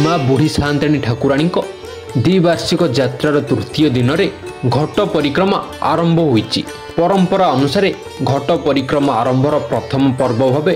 माँ बुढ़ी सान्ताणी ठाकुराणी द्विवार्षिक यात्रार तृतीय दिन में घट परिक्रमा आरंभ होईची। परंपरा अनुसार घट परिक्रमा आरंभर प्रथम पर्व भाव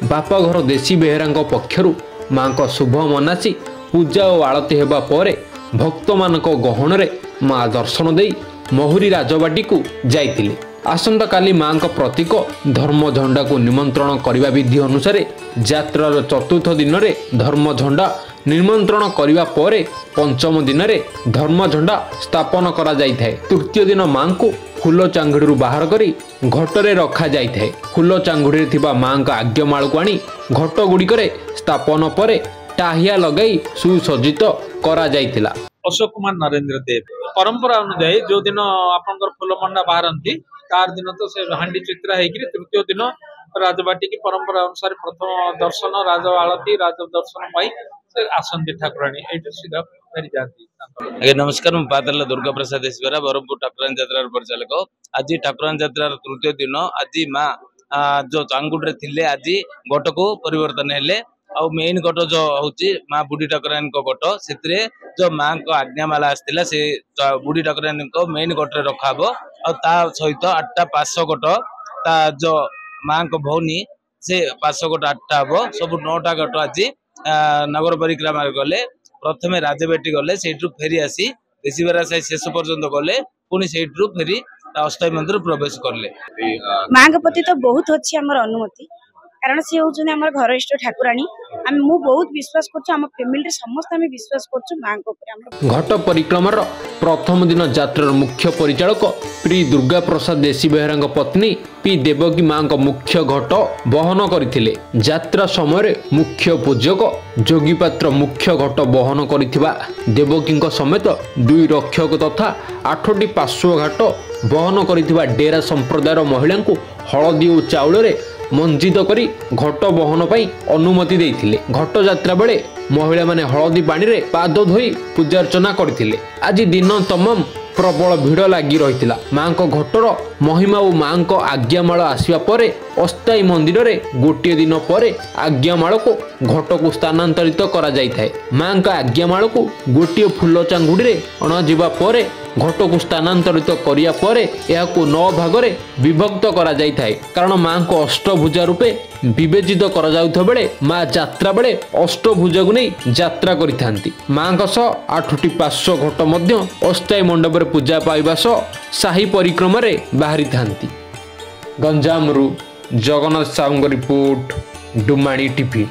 बापाघर देशी बेहेरा पक्षर माँ को शुभ मनासी पूजा और आलती होगा पर भक्त मान गहन में माँ दर्शन दे महुरी राजबाटी को जाइतिले। आसंता काली माँ प्रतीक धर्म झंडा को निमंत्रण करने विधि अनुसार यात्रार चतुर्थ दिन में धर्म झंडा निमंत्रण करने पर पंचम दिन में धर्म झंडा स्थापन करा जाइथाय। तृतीय दिन माँ को फूल चांगुड़ी बाहर करी घटरे रखा जाइथाय। फूल चांगुड़ी थिबा माँ का आज्ञामाल को आनी घट गुड़िक स्थापन पर टाहिया लगई सुसज्जित करा जाइथिला। अशोक कुमार नरेंद्र देव परंपरा अनुଯାयी जो दिन आपनकर फूल मंडा बाहरती तार दिन तो से हांडी चित्रा होकर तृतीय दिन राजबाटी की परंपरा अनुसार प्रथम दर्शन राज आलती राज दर्शन पाई से आसंती ठाकुराणी एठी सीधा फेरी जाती। आगे नमस्कार मैं पातला दुर्गा प्रसाद ईश्वरा बरमपुर ठाकुराणी यात्रा परिचालक। आज ठाकुराणी यात्रा तृतीय दिन आज माँ जो चांगुड्रे थिले आज घट को परिवर्तन हेले और मेन घट जो हूँ माँ बुढ़ी ठाकुराणी घट से जो माँ को आज्ञामाला आसला से बुढ़ी ठाकुराणी मेन घटे रखा और ता सहित 8टा 500 घट ता जो माँ को भौनी से 500 घट 8टा हम सब 9टा घट आज नगर परिक्रमा गले प्रथम राजबाटी गले से फेरी आसी देशीबेरा साई शेष पर्यंत गले पुणी से फेरी अष्टमी मंदिर प्रवेश करले। माँ के प्रति तो बहुत अच्छी आमर अनुमति कारण सी हूँ आम घर इष्ट ठाकुराणी मु बहुत विश्वास कर फैमिली समस्त विश्वास कर। घट परिक्रमार प्रथम दिन यात्रार मुख्य परिचालक श्री दुर्गा प्रसाद देशी बेहेरा पत्नी पी देवकी माँ मुख्य घट बहन करथिले। यात्रा समय मुख्य पूजक जोगीपात्र मुख्य घट बहन करिथिबा देवकी समेत 2 रक्षक तथा 8टी पार्श्व घाट बहन करिथिबा डेरा संप्रदायर महिला हलदी और चाउल मंजित करी घट बहन पाई अनुमति देइथिले। घट यात्रा बेले महिला माने हलदी पानी रे पाद धोई पूजा अर्चना करथिले। आज दिन तमाम प्रबल भिड़ लगी रही। माँ को घटर महिमा और माँ को आज्ञामाल आसवा पर अस्थायी मंदिर रे गोटे दिन पर आज्ञामाल को घट को स्थानांतरित करा जाइथाय। माँ का आज्ञामाल को गोटे फूल चांगुड़ी रे अणाजिबा पर घट को स्थानांतरित करिया पर यह को 9 भाग रे विभक्त करा जाइथाय। कारण माँ को अष्टभुजा रूपे विवेचित करा जाउथा बेले माँ यात्रा बेले अष्टभुजा को नहीं यात्रा करिथांती। माँ का 8टी पार्श्व घट मध्य अस्थायी मंडप पूजा पाइबा साही परिक्रमा रे बाहरी थांती। गंजाम रु जगन्नाथ साहू रिपोर्ट डुमाणी टीवी।